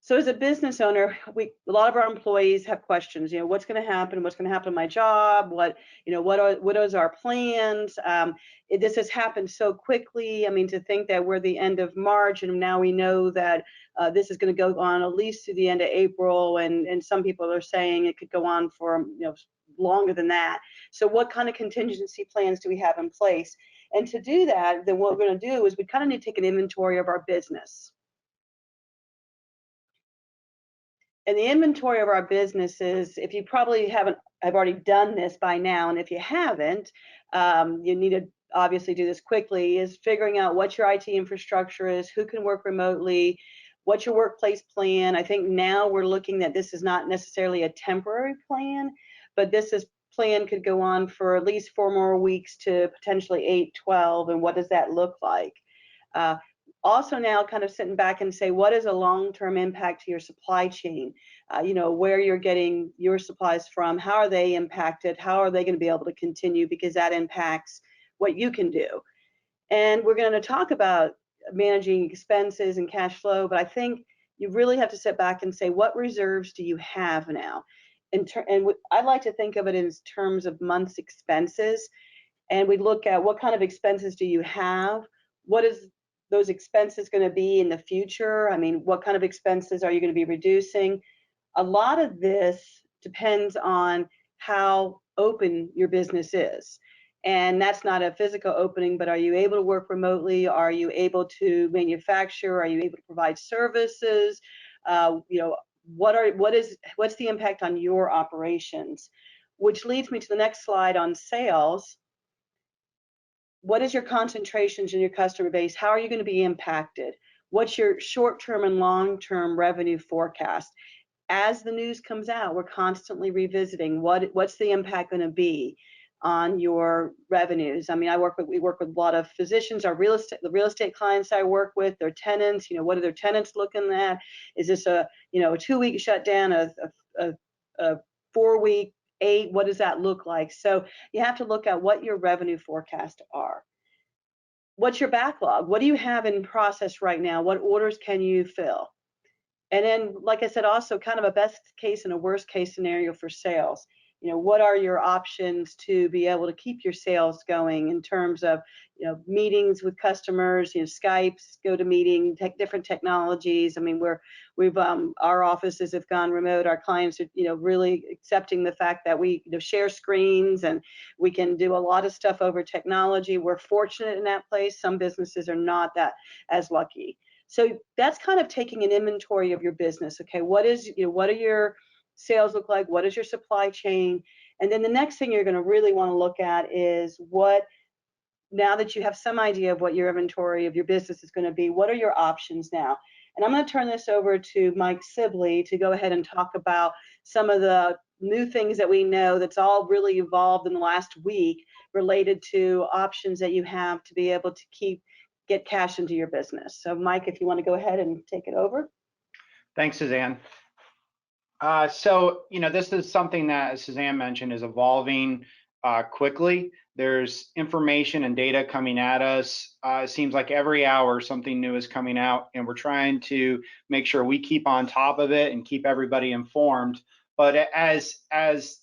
So as a business owner, a lot of our employees have questions. What's going to happen? What's going to happen to my job? What is our plans? This has happened so quickly. I mean, to think that we're the end of March and now we know that this is going to go on at least to the end of April, and some people are saying it could go on for longer than that. So what kind of contingency plans do we have in place? And to do that, then what we're going to do is we kind of need to take an inventory of our business. And the inventory of our businesses, if you probably have already done this by now, and if you haven't, you need to obviously do this quickly, is figuring out what your IT infrastructure is, who can work remotely, what's your workplace plan. I think now we're looking that this is not necessarily a temporary plan, but plan could go on for at least 4 more weeks to potentially 8, 12, and what does that look like? Also now kind of sitting back and say, what is a long-term impact to your supply chain? Where you're getting your supplies from, how are they impacted? How are they going to be able to continue? Because that impacts what you can do. And we're going to talk about managing expenses and cash flow, but I think you really have to sit back and say, what reserves do you have now? And I'd like to think of it in terms of months' expenses. And we look at what kind of expenses do you have? What is those expenses going to be in the future? I mean, what kind of expenses are you going to be reducing? A lot of this depends on how open your business is. And that's not a physical opening, but are you able to work remotely? Are you able to manufacture? Are you able to provide services? What's the impact on your operations? Which leads me to the next slide on sales. What is your concentrations in your customer base? How are you going to be impacted? What's your short-term and long-term revenue forecast? As the news comes out, we're constantly revisiting what's the impact going to be on your revenues. I mean, we work with a lot of physicians, the real estate clients I work with, their tenants. What are their tenants looking at? Is this a 2-week shutdown, a 4-week, 8? What does that look like? So you have to look at what your revenue forecasts are. What's your backlog? What do you have in process right now? What orders can you fill? And then, like I said, also kind of a best case and a worst case scenario for sales. What are your options to be able to keep your sales going in terms of, meetings with customers, Skypes, GoToMeeting, different technologies. I mean, our offices have gone remote. Our clients are, really accepting the fact that we share screens and we can do a lot of stuff over technology. We're fortunate in that place. Some businesses are not that as lucky. So that's kind of taking an inventory of your business. Okay, what are your sales look like? What is your supply chain? And then the next thing you're going to really want to look at is now that you have some idea of what your inventory of your business is going to be, what are your options now? And I'm going to turn this over to Mike Sibley to go ahead and talk about some of the new things that we know that's all really evolved in the last week related to options that you have to be able to get cash into your business. So Mike, if you want to go ahead and take it over. Thanks, Suzanne. So, this is something that, as Suzanne mentioned, is evolving quickly. There's information and data coming at us. It seems like every hour something new is coming out, and we're trying to make sure we keep on top of it and keep everybody informed. But as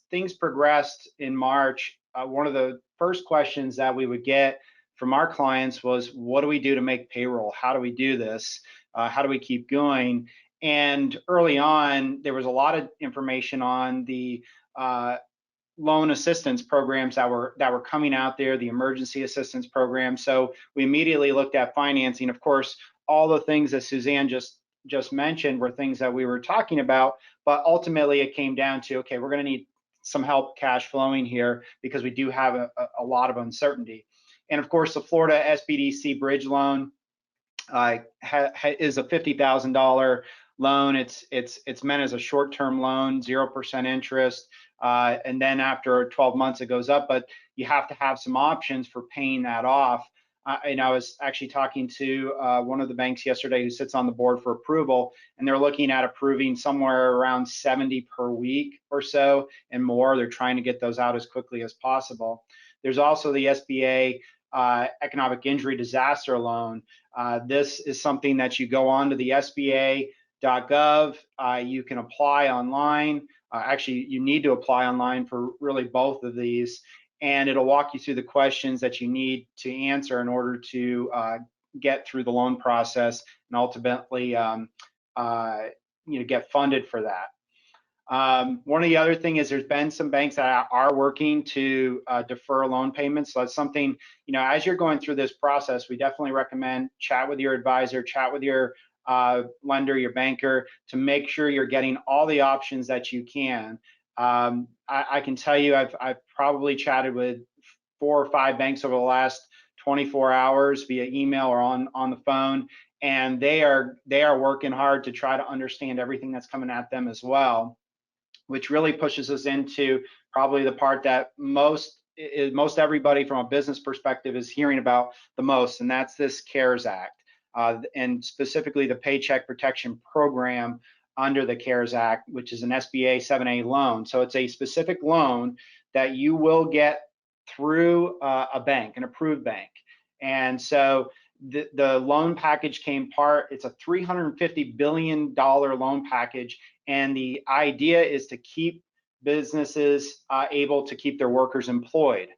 things progressed in March, one of the first questions that we would get from our clients was, what do we do to make payroll? How do we do this? How do we keep going? And early on, there was a lot of information on the loan assistance programs that were coming out there, the emergency assistance program. So we immediately looked at financing. Of course, all the things that Suzanne just mentioned were things that we were talking about, but ultimately it came down to, okay, we're going to need some help cash flowing here because we do have a lot of uncertainty. And of course, the Florida SBDC bridge loan is a $50,000 loan. It's meant as a short-term loan, 0% interest, and then after 12 months it goes up. But you have to have some options for paying that off. And I was actually talking to one of the banks yesterday who sits on the board for approval, and they're looking at approving somewhere around 70 per week or so and more. They're trying to get those out as quickly as possible. There's also the SBA economic injury disaster loan. This is something that you go on to the SBA, You can apply online. Actually, you need to apply online for really both of these, and it'll walk you through the questions that you need to answer in order to get through the loan process and ultimately get funded for that. One of the other thing is there's been some banks that are working to defer loan payments. So that's something, as you're going through this process, we definitely recommend chat with your advisor, chat with your lender, your banker, to make sure you're getting all the options that you can. I can tell you I've probably chatted with 4 or 5 banks over the last 24 hours via email or on the phone, and they are working hard to try to understand everything that's coming at them as well, which really pushes us into probably the part that most everybody from a business perspective is hearing about the most, and that's this CARES Act, and specifically the Paycheck Protection Program under the CARES Act, which is an SBA 7A loan. So it's a specific loan that you will get through a bank, an approved bank. And so the loan package it's a $350 billion loan package, and the idea is to keep businesses able to keep their workers employed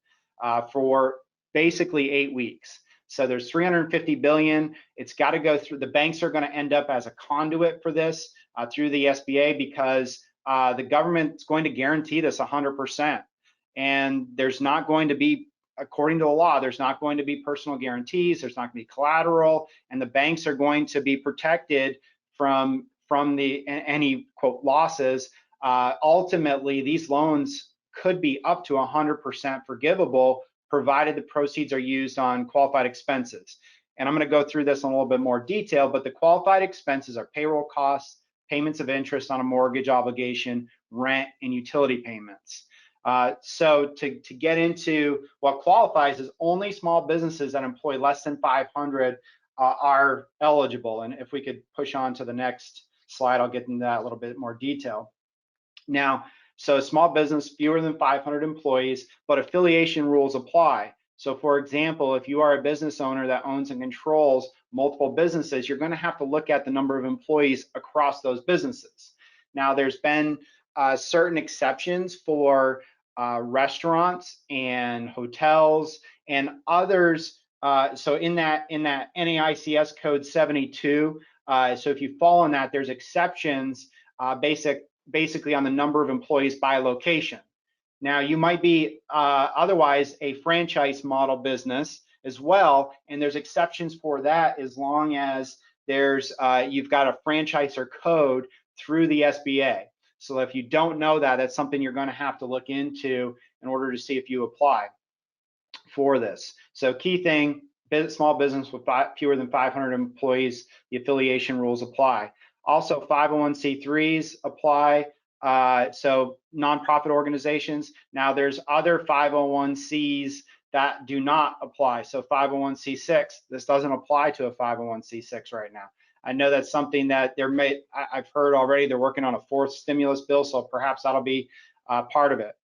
for basically 8 weeks. So there's $350 billion. It's got to go through, the banks are going to end up as a conduit for this through the SBA, because the government's going to guarantee this 100%. And there's not going to be, according to the law, there's not going to be personal guarantees, there's not going to be collateral, and the banks are going to be protected from any quote losses. Ultimately, these loans could be up to 100% forgivable, provided the proceeds are used on qualified expenses. And I'm going to go through this in a little bit more detail, but the qualified expenses are payroll costs, payments of interest on a mortgage obligation, rent, and utility payments. So to get into what qualifies, is only small businesses that employ less than 500 are eligible. And if we could push on to the next slide, I'll get into that a little bit more detail. Now, so small business, fewer than 500 employees, but affiliation rules apply. So for example, if you are a business owner that owns and controls multiple businesses, you're going to have to look at the number of employees across those businesses. Now, there's been certain exceptions for restaurants and hotels and others. So in that NAICS code 72, so if you fall in that, there's exceptions basically on the number of employees by location. Now, you might be otherwise a franchise model business as well, and there's exceptions for that as long as there's you've got a franchisor code through the SBA. So if you don't know that, that's something you're going to have to look into in order to see if you apply for this. So key thing, small business with fewer than 500 employees, the affiliation rules apply. Also, 501c3s apply. So nonprofit organizations. Now there's other 501cs that do not apply. So 501c6, this doesn't apply to a 501c6 right now. I know that's something that I've heard already, they're working on a 4th stimulus bill, so perhaps that'll be part of it.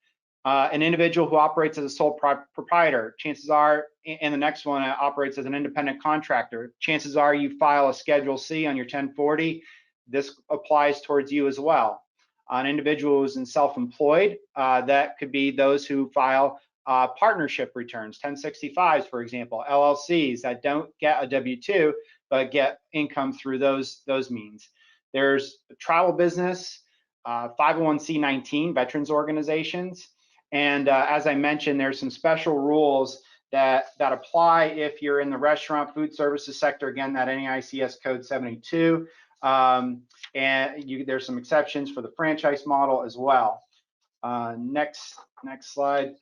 An individual who operates as a sole proprietor, chances are, and the next one operates as an independent contractor, chances are you file a Schedule C on your 1040, this applies towards you as well. An individual who's in self-employed, that could be those who file partnership returns, 1065s, for example, LLCs that don't get a W-2, but get income through those means. There's travel business, 501c19, veterans organizations, and as I mentioned, there's some special rules that apply if you're in the restaurant, food services sector, again, that NAICS code 72, and there's some exceptions for the franchise model as well. Next slide.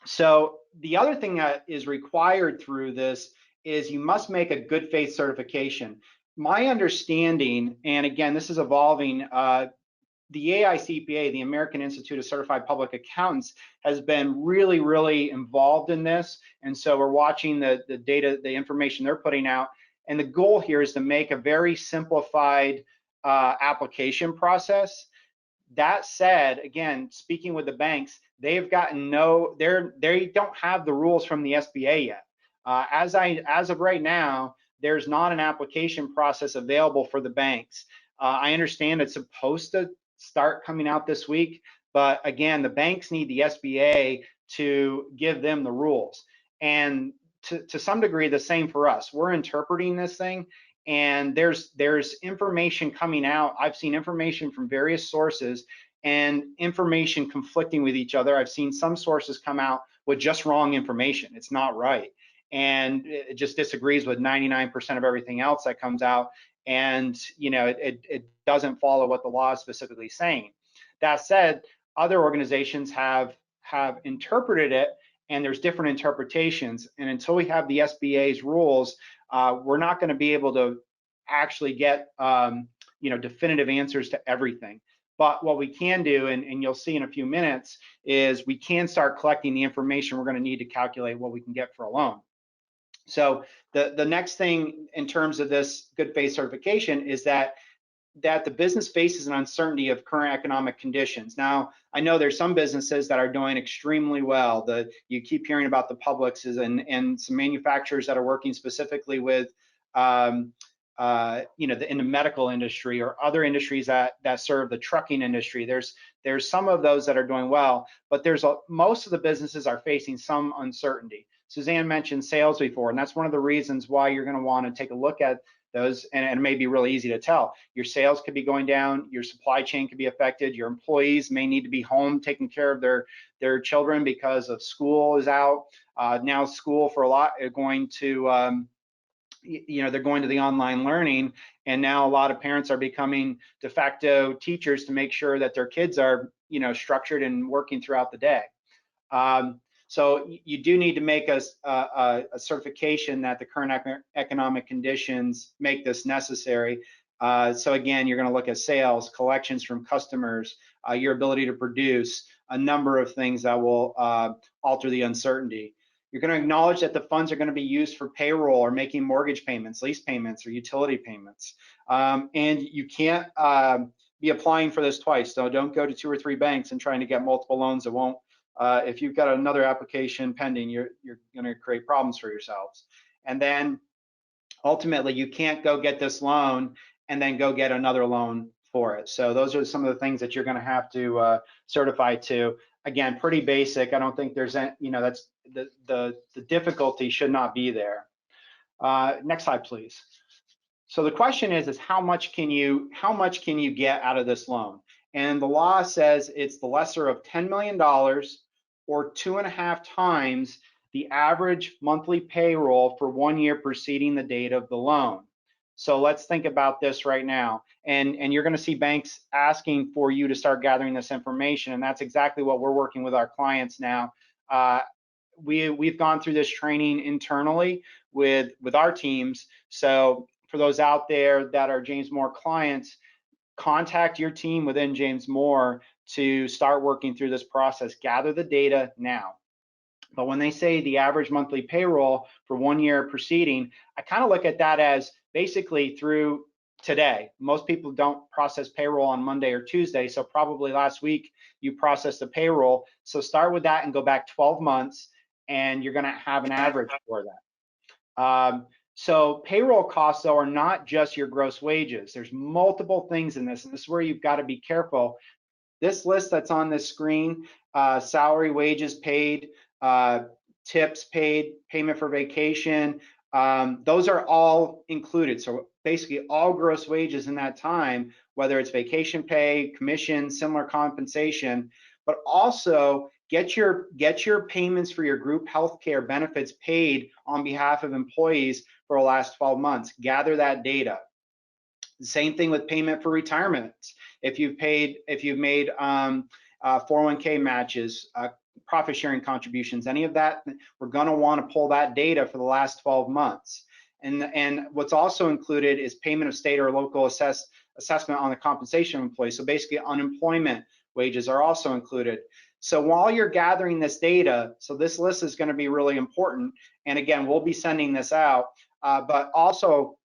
So the other thing that is required through this is you must make a good faith certification. My understanding, and again, this is evolving, the AICPA, the American Institute of Certified Public Accountants, has been really, really involved in this. And so we're watching the data, the information they're putting out. And the goal here is to make a very simplified application process. That said, again, speaking with the banks, they've gotten they don't have the rules from the SBA yet. As of right now, there's not an application process available for the banks. I understand it's supposed to start coming out this week, but again, the banks need the SBA to give them the rules. And to some degree, the same for us. We're interpreting this thing, and there's information coming out. I've seen information from various sources and information conflicting with each other. I've seen some sources come out with just wrong information. It's not right. And it just disagrees with 99% of everything else that comes out. And it doesn't follow what the law is specifically saying. That said, other organizations have interpreted it, and there's different interpretations. And until we have the SBA's rules, we're not going to be able to actually get definitive answers to everything. But what we can do, and you'll see in a few minutes, is we can start collecting the information we're going to need to calculate what we can get for a loan. So the next thing in terms of this good faith certification is that the business faces an uncertainty of current economic conditions. Now, I know there's some businesses that are doing extremely well. You keep hearing about the Publixes and some manufacturers that are working specifically with in the medical industry or other industries that serve the trucking industry. There's some of those that are doing well, but most of the businesses are facing some uncertainty. Suzanne mentioned sales before, and that's one of the reasons why you're going to want to take a look at those, and it may be really easy to tell. Your sales could be going down, your supply chain could be affected, your employees may need to be home taking care of their children because of school is out. Now school for a lot are going to they're going to the online learning, and now a lot of parents are becoming de facto teachers to make sure that their kids are structured and working throughout the day. So you do need to make a certification that the current economic conditions make this necessary. So again, you're going to look at sales, collections from customers, your ability to produce, a number of things that will alter the uncertainty. You're going to acknowledge that the funds are going to be used for payroll or making mortgage payments, lease payments, or utility payments. And you can't be applying for this twice. So don't go to 2 or 3 banks and trying to get multiple loans that won't. If you've got another application pending, you're going to create problems for yourselves. And then ultimately, you can't go get this loan and then go get another loan for it. So those are some of the things that you're going to have to certify to. Again, pretty basic. I don't think there's any, that's the difficulty should not be there. Next slide, please. So the question is how much can you get out of this loan? And the law says it's the lesser of $10 million or 2.5 times the average monthly payroll for 1 year preceding the date of the loan. So let's think about this right now. And you're going to see banks asking for you to start gathering this information, and that's exactly what we're working with our clients now. We've gone through this training internally with our teams. So for those out there that are James Moore clients, contact your team within James Moore to start working through this process. Gather the data now. But when they say the average monthly payroll for 1 year preceding, I kind of look at that as basically through today. Most people don't process payroll on Monday or Tuesday, so probably last week you processed the payroll. So start with that and go back 12 months, and you're going to have an average for that. So payroll costs, though, are not just your gross wages. There's multiple things in this, and this is where you've got to be careful. This list that's on this screen, salary, wages paid, tips paid, payment for vacation, those are all included. So basically all gross wages in that time, whether it's vacation pay, commission, similar compensation, but also get your payments for your group healthcare benefits paid on behalf of employees for the last 12 months. Gather that data. The same thing with payment for retirement. If you've made 401k matches, profit sharing contributions, any of that, we're going to want to pull that data for the last 12 months. And what's also included is payment of state or local assessment on the compensation of employees. So basically unemployment wages are also included. So while you're gathering this data, so this list is going to be really important. And again, we'll be sending this out, but also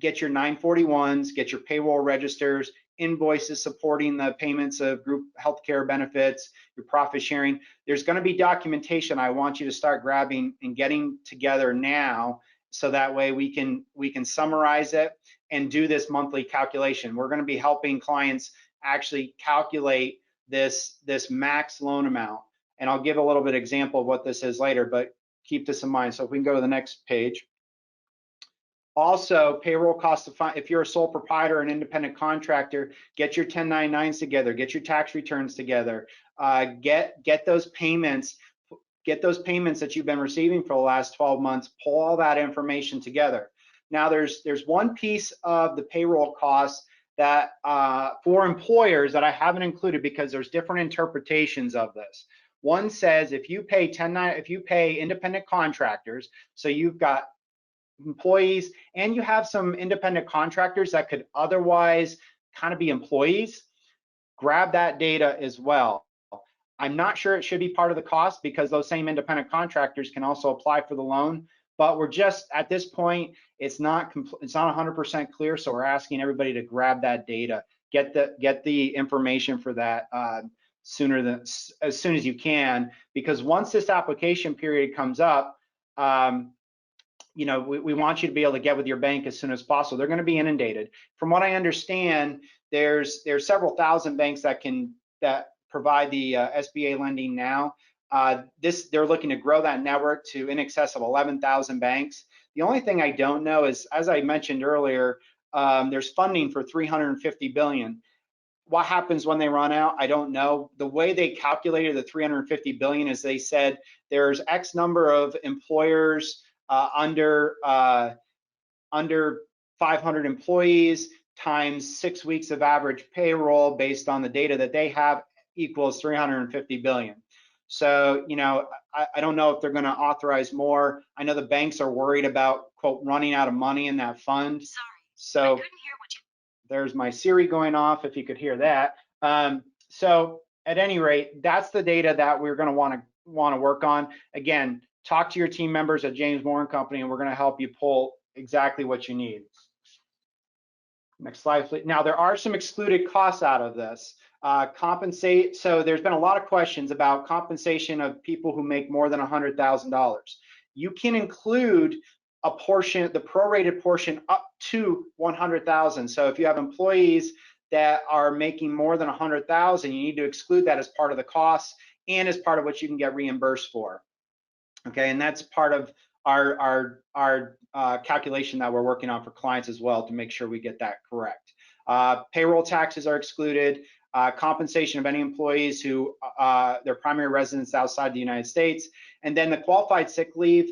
get your 941s, get your payroll registers, invoices supporting the payments of group healthcare benefits, your profit sharing. There's going to be documentation I want you to start grabbing and getting together now so that way we can summarize it and do this monthly calculation. We're going to be helping clients actually calculate this max loan amount, and I'll give a little bit of example of what this is later, but keep this in mind. So if we can go to the next page. Also, payroll costs to find, if you're a sole proprietor, an independent contractor, get your 1099s together, get your tax returns together, get those payments, that you've been receiving for the last 12 months, pull all that information together. Now there's one piece of the payroll costs that for employers that I haven't included because there's different interpretations of this. One says if you pay independent contractors, so you've got employees and you have some independent contractors that could otherwise kind of be employees, grab that data as well. I'm not sure it should be part of the cost because those same independent contractors can also apply for the loan, but we're just at this point, it's not 100% clear, so we're asking everybody to grab that data, get the information for that as soon as you can, because once this application period comes up, you know, we want you to be able to get with your bank as soon as possible. They're going to be inundated. From what I understand, there's several thousand banks that provide the SBA lending now. They're looking to grow that network to in excess of 11,000 banks. The only thing I don't know is, as I mentioned earlier, there's funding for $350 billion. What happens when they run out? I don't know. The way they calculated the $350 billion is they said there's X number of employers under 500 employees times 6 weeks of average payroll based on the data that they have equals 350 billion. So, you know, I don't know if they're going to authorize more. I know the banks are worried about, quote, running out of money in that fund. Sorry, so I couldn't hear what you... There's my Siri going off, if you could hear that. So at any rate, that's the data that we're going to want to work on. Again, talk to your team members at James Moore & Company, and we're going to help you pull exactly what you need. Next slide, please. Now, there are some excluded costs out of this. So there's been a lot of questions about compensation of people who make more than $100,000. You can include a portion, the prorated portion up to 100,000. So if you have employees that are making more than 100,000, you need to exclude that as part of the costs and as part of what you can get reimbursed for. Okay, and that's part of our calculation that we're working on for clients as well to make sure we get that correct. Payroll taxes are excluded. Compensation of any employees who their primary residence outside the United States, and then the qualified sick leave.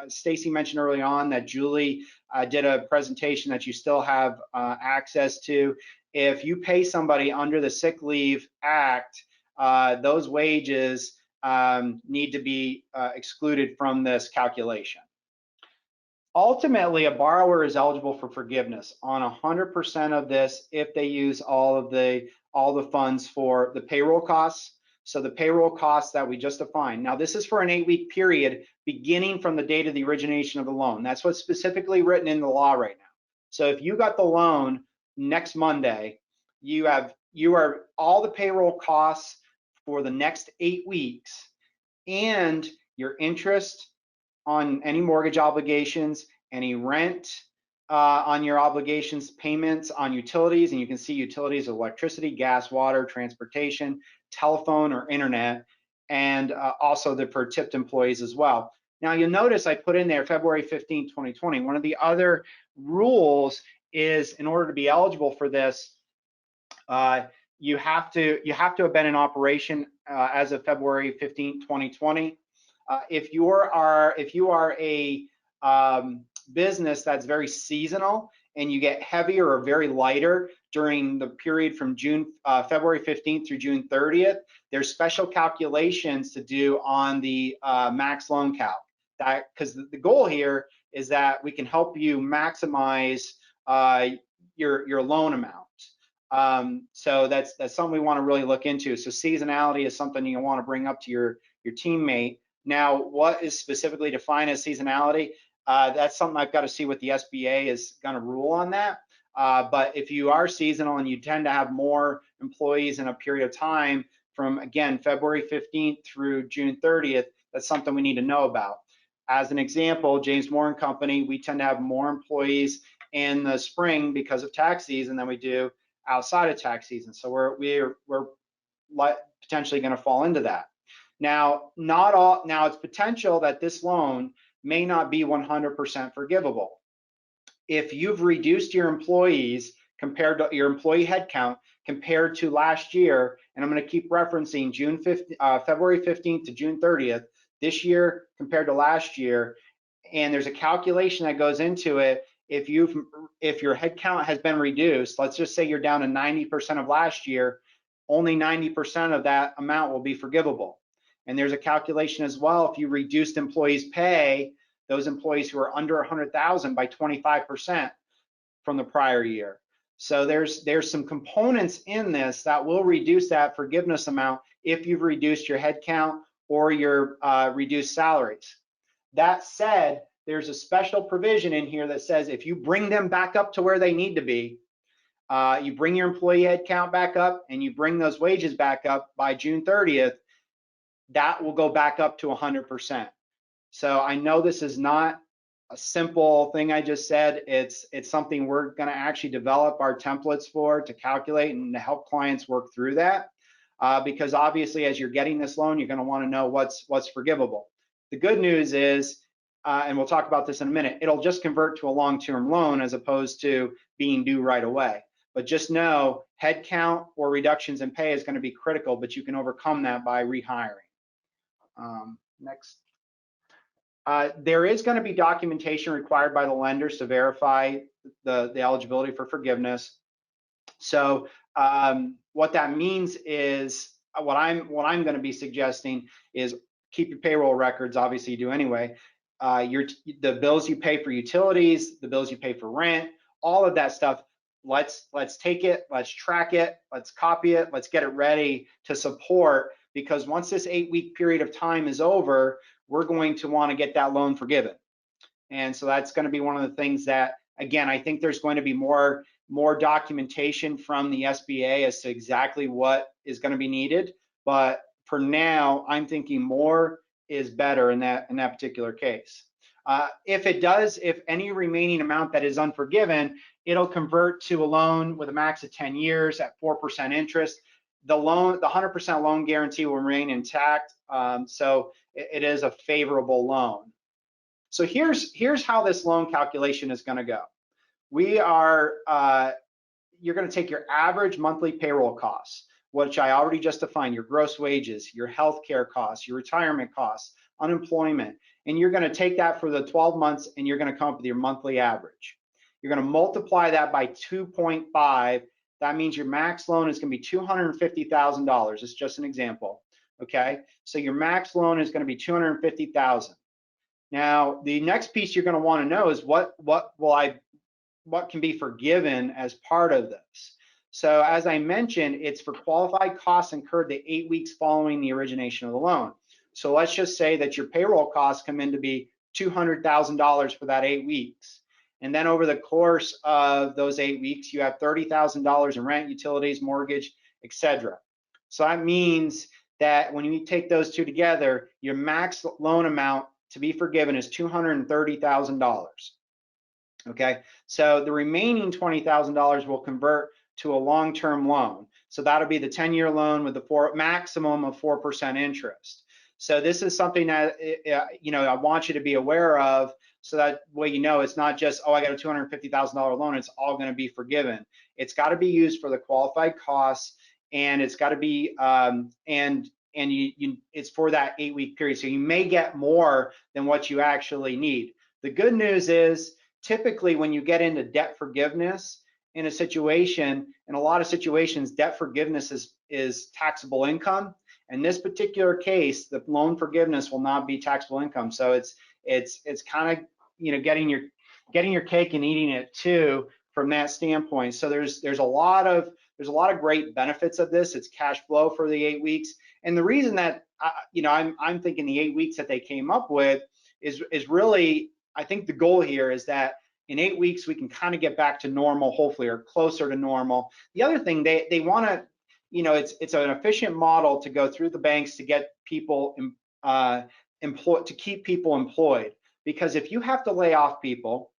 Stacy mentioned early on that Julie did a presentation that you still have access to. If you pay somebody under the Sick Leave Act, those wages need to be excluded from this calculation. Ultimately, a borrower is eligible for forgiveness on 100% of this if they use all the funds for the payroll costs. So the payroll costs that we just defined. Now, this is for an 8-week period beginning from the date of the origination of the loan. That's what's specifically written in the law right now. So if you got the loan next Monday, you are all the payroll costs for the next 8 weeks and your interest on any mortgage obligations, any rent on your obligations, payments on utilities, and you can see utilities, electricity, gas, water, transportation, telephone or internet, and also for tipped employees as well. Now you'll notice I put in there February 15, 2020. One of the other rules is in order to be eligible for this, you have to have been in operation as of February 15, 2020. If you are a business that's very seasonal and you get heavier or very lighter during the period from February 15th through June 30th, there's special calculations to do on the max loan calc. Because the goal here is that we can help you maximize your loan amount. So that's something we want to really look into. So seasonality is something you want to bring up to your teammate. Now, what is specifically defined as seasonality? That's something I've got to see what the SBA is going to rule on that. But if you are seasonal and you tend to have more employees in a period of time from, again, February 15th through June 30th, that's something we need to know about. As an example, James Moore and Company, we tend to have more employees in the spring because of tax season than we do outside of tax season. So we're potentially going to fall into that. Now, it's potential that this loan may not be 100% forgivable. If you've reduced your employees compared to your employee headcount compared to last year, and I'm going to keep referencing February 15th to June 30th, this year compared to last year, and there's a calculation that goes into it. If your headcount has been reduced, let's just say you're down to 90% of last year, only 90% of that amount will be forgivable. And there's a calculation as well. If you reduced employees' pay, those employees who are under 100,000 by 25% from the prior year. So there's some components in this that will reduce that forgiveness amount if you've reduced your headcount or your reduced salaries. That said, there's a special provision in here that says if you bring them back up to where they need to be, you bring your employee headcount back up and you bring those wages back up by June 30th, that will go back up to 100%. So I know this is not a simple thing I just said. It's something we're going to actually develop our templates for to calculate and to help clients work through that. Because obviously, as you're getting this loan, you're going to want to know what's forgivable. The good news is, and we'll talk about this in a minute, it'll just convert to a long-term loan as opposed to being due right away. But just know headcount or reductions in pay is going to be critical, but you can overcome that by rehiring. Next. There is going to be documentation required by the lenders to verify the eligibility for forgiveness. So what that means is what I'm going to be suggesting is keep your payroll records. Obviously, you do anyway. The bills you pay for utilities, the bills you pay for rent, all of that stuff. Let's take it, let's track it, let's copy it, let's get it ready to support, because once this 8-week period of time is over, we're going to want to get that loan forgiven. And so that's going to be one of the things that, again, I think there's going to be more documentation from the SBA as to exactly what is going to be needed. But for now, I'm thinking more is better in that particular case. If any remaining amount that is unforgiven, it'll convert to a loan with a max of 10 years at 4% interest. The 100% loan guarantee will remain intact. So it is a favorable loan. So here's how this loan calculation is going to go. You're going to take your average monthly payroll costs, which I already just defined, your gross wages, your healthcare costs, your retirement costs, unemployment, and you're going to take that for the 12 months and you're going to come up with your monthly average. You're going to multiply that by 2.5. That means your max loan is going to be $250,000. It's just an example. Okay, so your max loan is going to be $250,000. Now, the next piece you're going to want to know is what can be forgiven as part of this. So as I mentioned, it's for qualified costs incurred the 8 weeks following the origination of the loan. So let's just say that your payroll costs come in to be $200,000 for that 8 weeks. And then over the course of those 8 weeks, you have $30,000 in rent, utilities, mortgage, etc. So that means that when you take those two together, your max loan amount to be forgiven is $230,000. Okay, so the remaining $20,000 will convert to a long-term loan. So that'll be the 10-year loan with the maximum of 4% interest. So this is something that I want you to be aware of, so that way you know it's not just, oh, I got a $250,000 loan, it's all going to be forgiven. It's got to be used for the qualified costs, and it's got to be it's for that 8-week period. So you may get more than what you actually need. The good news is, typically when you get into debt forgiveness in a situation, in a lot of situations, debt forgiveness is taxable income. In this particular case, the loan forgiveness will not be taxable income. So it's kind of getting your cake and eating it too from that standpoint. So there's a lot of great benefits of this. It's cash flow for the 8 weeks, and the reason that I'm thinking the 8 weeks that they came up with is really, I think the goal here is that in 8 weeks we can kind of get back to normal, hopefully, or closer to normal. The other thing they want to, it's an efficient model to go through the banks to get people employed, to keep people employed. because if you have to lay off people,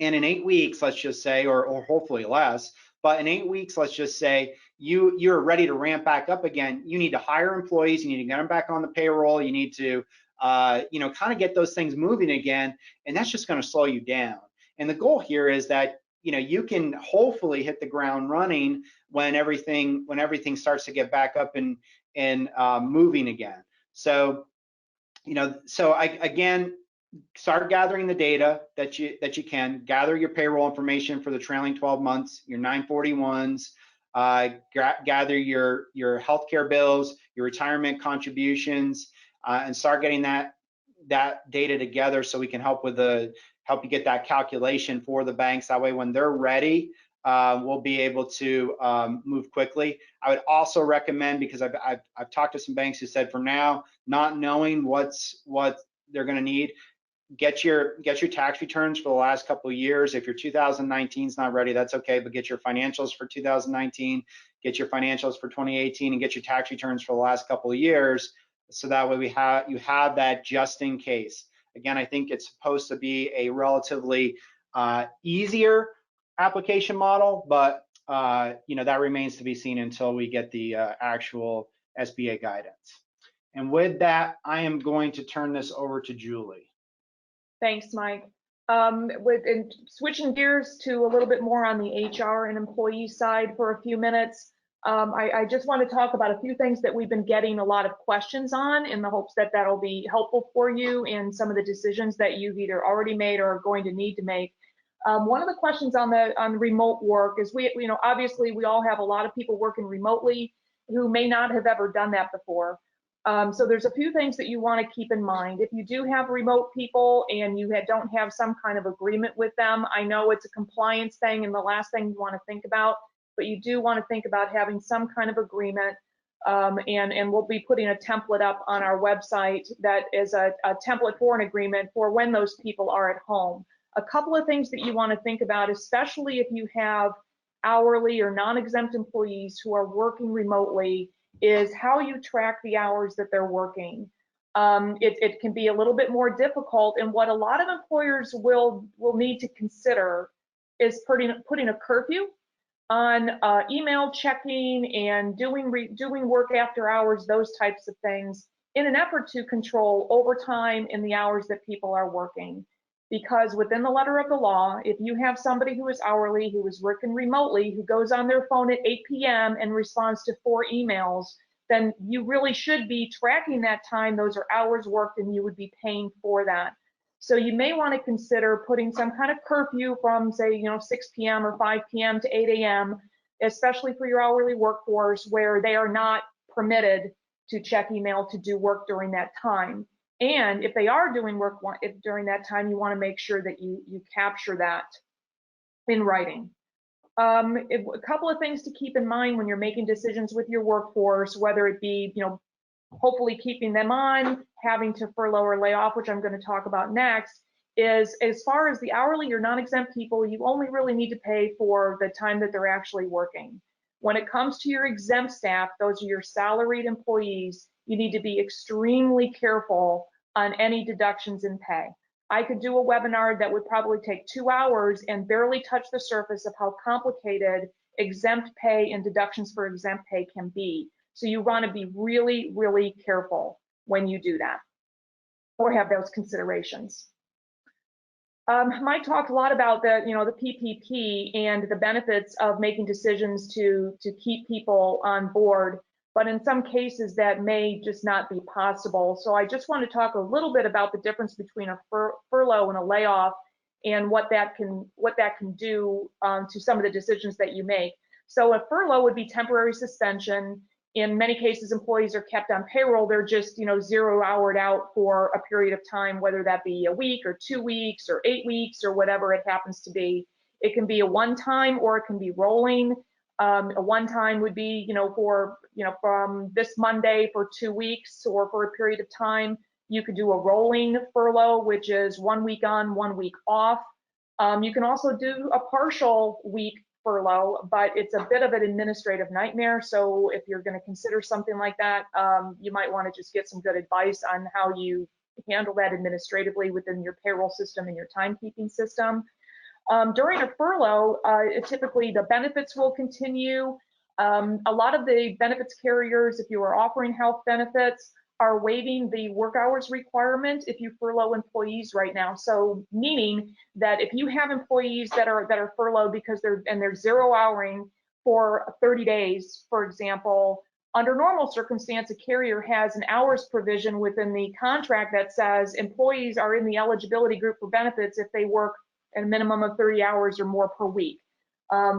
and in 8 weeks, let's just say, or hopefully less, but in 8 weeks, let's just say you're ready to ramp back up again, you need to hire employees, you need to get them back on the payroll, you need to kind of get those things moving again, and that's just going to slow you down. And the goal here is that you can hopefully hit the ground running when everything starts to get back up and moving again. So again, start gathering the data that you can gather, your payroll information for the trailing 12 months, your 941s, gather your healthcare bills, your retirement contributions, and start getting that data together so we can help you get that calculation for the banks. That way, when they're ready, we'll be able to move quickly. I would also recommend, because I've talked to some banks who said, for now, not knowing what they're going to need, get your tax returns for the last couple of years. If your 2019 is not ready, that's okay, but get your financials for 2019, get your financials for 2018, and get your tax returns for the last couple of years, so that way you have that just in case. Again, I think it's supposed to be a relatively easier application model, but that remains to be seen until we get the actual SBA guidance. And with that, I am going to turn this over to Julie. Thanks, Mike. Switching gears to a little bit more on the HR and employee side for a few minutes, I just want to talk about a few things that we've been getting a lot of questions on, in the hopes that that'll be helpful for you in some of the decisions that you've either already made or are going to need to make. One of the questions on remote work is, obviously we all have a lot of people working remotely who may not have ever done that before. So there's a few things that you want to keep in mind. If you do have remote people and you don't have some kind of agreement with them, I know it's a compliance thing and the last thing you want to think about, but you do want to think about having some kind of agreement. And we'll be putting a template up on our website that is a template for an agreement for when those people are at home. A couple of things that you want to think about, especially if you have hourly or non-exempt employees who are working remotely, is how you track the hours that they're working. It can be a little bit more difficult, and what a lot of employers will need to consider is putting a curfew on email checking and doing work after hours, those types of things, in an effort to control overtime in the hours that people are working. Because within the letter of the law, if you have somebody who is hourly, who is working remotely, who goes on their phone at 8 p.m. and responds to 4 emails, then you really should be tracking that time. Those are hours worked, and you would be paying for that. So you may want to consider putting some kind of curfew from, say, 6 p.m. or 5 p.m. to 8 a.m., especially for your hourly workforce, where they are not permitted to check email to do work during that time. And if they are doing work during that time, you want to make sure that you capture that in writing. A couple of things to keep in mind when you're making decisions with your workforce, whether it be, hopefully keeping them on, having to furlough or lay off, which I'm going to talk about next, is as far as the hourly or non-exempt people, you only really need to pay for the time that they're actually working. When it comes to your exempt staff, those are your salaried employees, you need to be extremely careful on any deductions in pay. I could do a webinar that would probably take 2 hours and barely touch the surface of how complicated exempt pay and deductions for exempt pay can be. So you want to be really, really careful when you do that or have those considerations. Mike talked a lot about the PPP and the benefits of making decisions to keep people on board, but in some cases that may just not be possible. So I just want to talk a little bit about the difference between a furlough and a layoff, and what that can do to some of the decisions that you make. So a furlough would be temporary suspension. In many cases, employees are kept on payroll. They're just 0-houred out for a period of time, whether that be a week or 2 weeks or 8 weeks or whatever it happens to be. It can be a one-time or it can be rolling. A one-time would be from this Monday for 2 weeks or for a period of time. You could do a rolling furlough, which is 1 week on, 1 week off. You can also do a partial week furlough, but it's a bit of an administrative nightmare. So if you're going to consider something like that, you might want to just get some good advice on how you handle that administratively within your payroll system and your timekeeping system. During a furlough, typically the benefits will continue. A lot of the benefits carriers, if you are offering health benefits, are waiving the work hours requirement if you furlough employees right now. So meaning that if you have employees that are furloughed because they're 0 houring for 30 days, for example, under normal circumstance, a carrier has an hours provision within the contract that says employees are in the eligibility group for benefits if they work a minimum of 30 hours or more per week.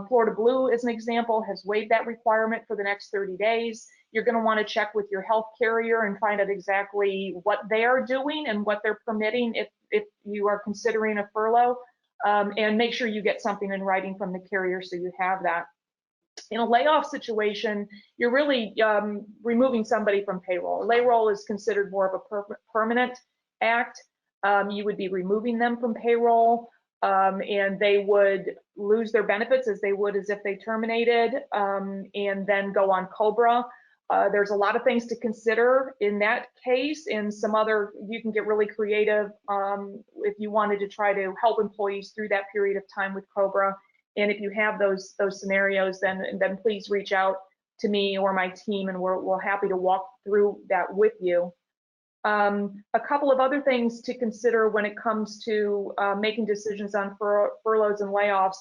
Florida Blue, as an example, has waived that requirement for the next 30 days. You're going to want to check with your health carrier and find out exactly what they are doing and what they're permitting if you are considering a furlough, and make sure you get something in writing from the carrier so you have that. In a layoff situation, you're really removing somebody from payroll. Layoff is considered more of a permanent act. You would be removing them from payroll. And they would lose their benefits as they would as if they terminated, and then go on COBRA. There's a lot of things to consider in that case, and some other, you can get really creative if you wanted to try to help employees through that period of time with COBRA. And if you have those scenarios, then please reach out to me or my team, and we're happy to walk through that with you. A couple of other things to consider when it comes to making decisions on furloughs and layoffs.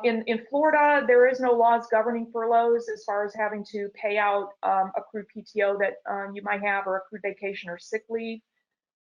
In Florida, there is no laws governing furloughs as far as having to pay out accrued PTO that you might have, or accrued vacation or sick leave.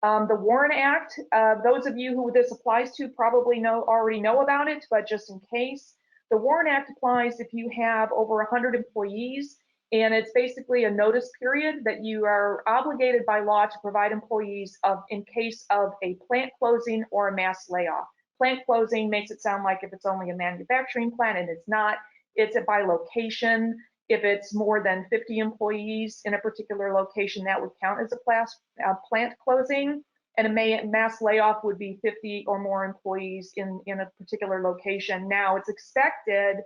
The WARN Act, those of you who this applies to probably already know about it, but just in case, the WARN Act applies if you have over 100 employees. And it's basically a notice period that you are obligated by law to provide employees in case of a plant closing or a mass layoff. Plant closing makes it sound like if it's only a manufacturing plant, and it's not. It's by location. If it's more than 50 employees in a particular location, that would count as a plant closing. And a mass layoff would be 50 or more employees in a particular location. Now, it's expected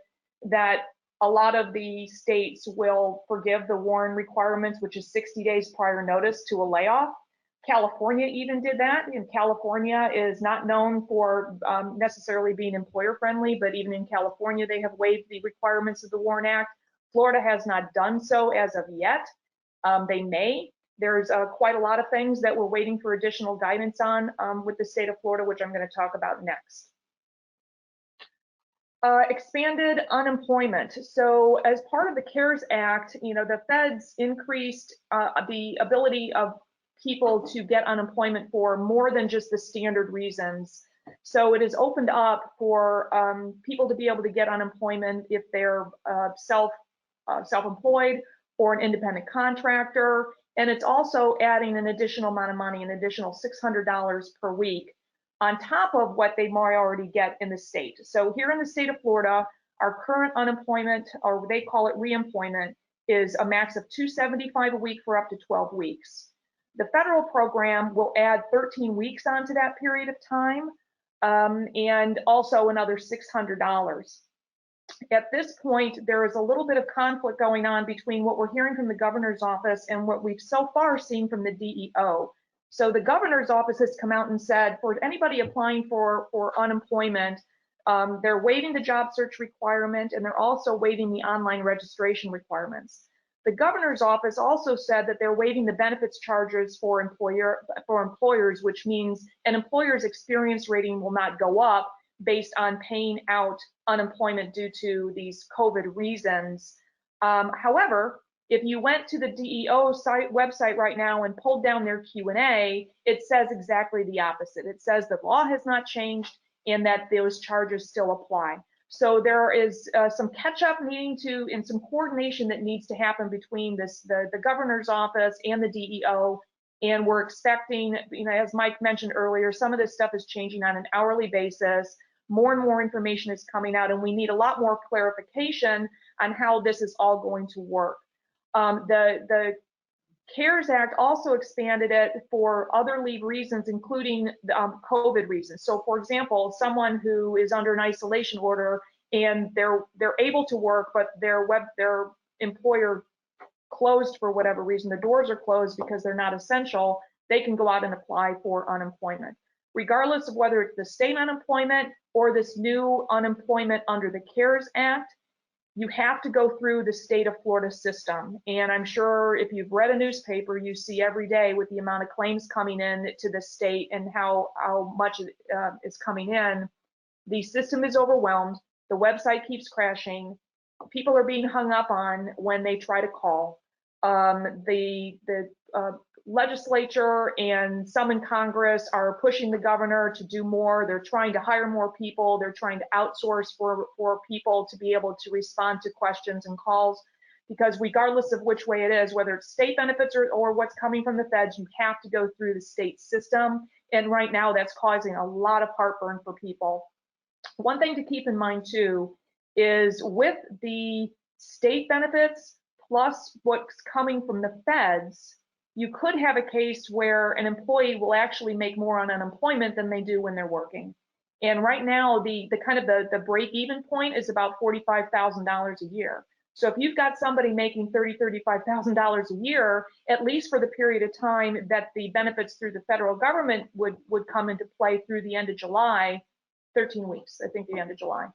that a lot of the states will forgive the WARN requirements, which is 60 days prior notice to a layoff. California even did that, and California is not known for necessarily being employer friendly, but even in California, they have waived the requirements of the WARN Act. Florida has not done so as of yet. They may. There's quite a lot of things that we're waiting for additional guidance on with the state of Florida, which I'm going to talk about next. Expanded unemployment. So as part of the CARES Act, the feds increased the ability of people to get unemployment for more than just the standard reasons. So it is opened up for people to be able to get unemployment if they're self-employed or an independent contractor. And it's also adding an additional amount of money, an additional $600 per week, on top of what they might already get in the state. So here in the state of Florida, our current unemployment, or they call it reemployment, is a max of $275 a week for up to 12 weeks. The federal program will add 13 weeks onto that period of time, and also another $600. At this point, there is a little bit of conflict going on between what we're hearing from the governor's office and what we've so far seen from the DEO. So the governor's office has come out and said for anybody applying for unemployment, they're waiving the job search requirement, and they're also waiving the online registration requirements. The governor's office also said that they're waiving the benefits charges for employers, which means an employer's experience rating will not go up based on paying out unemployment due to these COVID reasons. However, if you went to the DEO website right now and pulled down their Q&A, it says exactly the opposite. It says the law has not changed and that those charges still apply. So there is some catch-up and some coordination that needs to happen between the governor's office and the DEO. And we're expecting, as Mike mentioned earlier, some of this stuff is changing on an hourly basis. More and more information is coming out, and we need a lot more clarification on how this is all going to work. The CARES Act also expanded it for other leave reasons, including COVID reasons. So, for example, someone who is under an isolation order and they're able to work, but their employer closed for whatever reason, the doors are closed because they're not essential, they can go out and apply for unemployment. Regardless of whether it's the state unemployment or this new unemployment under the CARES Act, you have to go through the state of Florida system. And I'm sure if you've read a newspaper, you see every day with the amount of claims coming in to the state and how much is coming in. The system is overwhelmed. The website keeps crashing. People are being hung up on when they try to call. The legislature and some in Congress are pushing the governor to do more. They're trying to hire more people. They're trying to outsource for people to be able to respond to questions and calls, because regardless of which way it is, whether it's state benefits or what's coming from the feds, you have to go through the state system. And right now that's causing a lot of heartburn for people. One thing to keep in mind too is with the state benefits plus what's coming from the feds, you could have a case where an employee will actually make more on unemployment than they do when they're working. And right now, the kind of the break-even point is about $45,000 a year. So if you've got somebody making $35,000 a year, at least for the period of time that the benefits through the federal government would come into play through the end of July, 13 weeks, I think the end of July,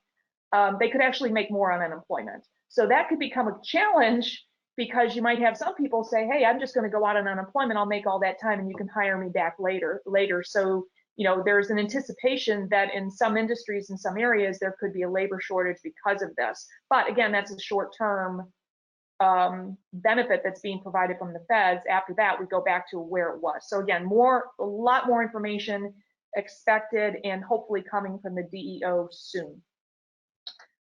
they could actually make more on unemployment. So that could become a challenge, because you might have some people say, hey, I'm just going to go out on unemployment, I'll make all that time and you can hire me back later. So, you know, there's an anticipation that in some industries, in some areas, there could be a labor shortage because of this. But again, that's a short-term benefit that's being provided from the feds. After that, we go back to where it was. So again, a lot more information expected and hopefully coming from the DEO soon.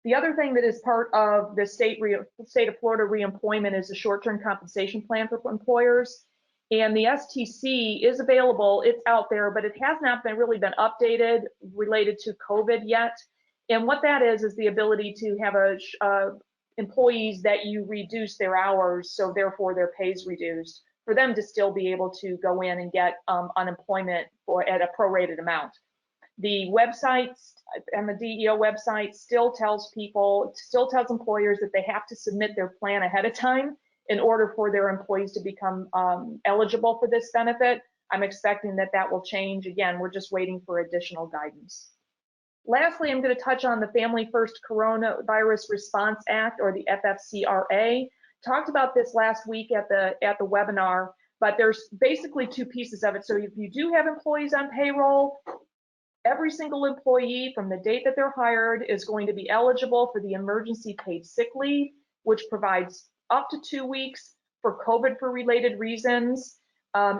The other thing that is part of the state of Florida reemployment is the short-term compensation plan for employers. And the STC is available, it's out there, but it has not really been updated related to COVID yet. And what that is the ability to have employees that you reduce their hours, so therefore their pay is reduced, for them to still be able to go in and get unemployment at a prorated amount. The websites and the DEO website still tells employers that they have to submit their plan ahead of time in order for their employees to become eligible for this benefit. I'm expecting that will change. Again, we're just waiting for additional guidance. Lastly, I'm going to touch on the Family First Coronavirus Response Act, or the FFCRA. Talked about this last week at the webinar, but there's basically two pieces of it. So if you do have employees on payroll, every single employee from the date that they're hired is going to be eligible for the emergency paid sick leave, which provides up to 2 weeks for COVID for related reasons,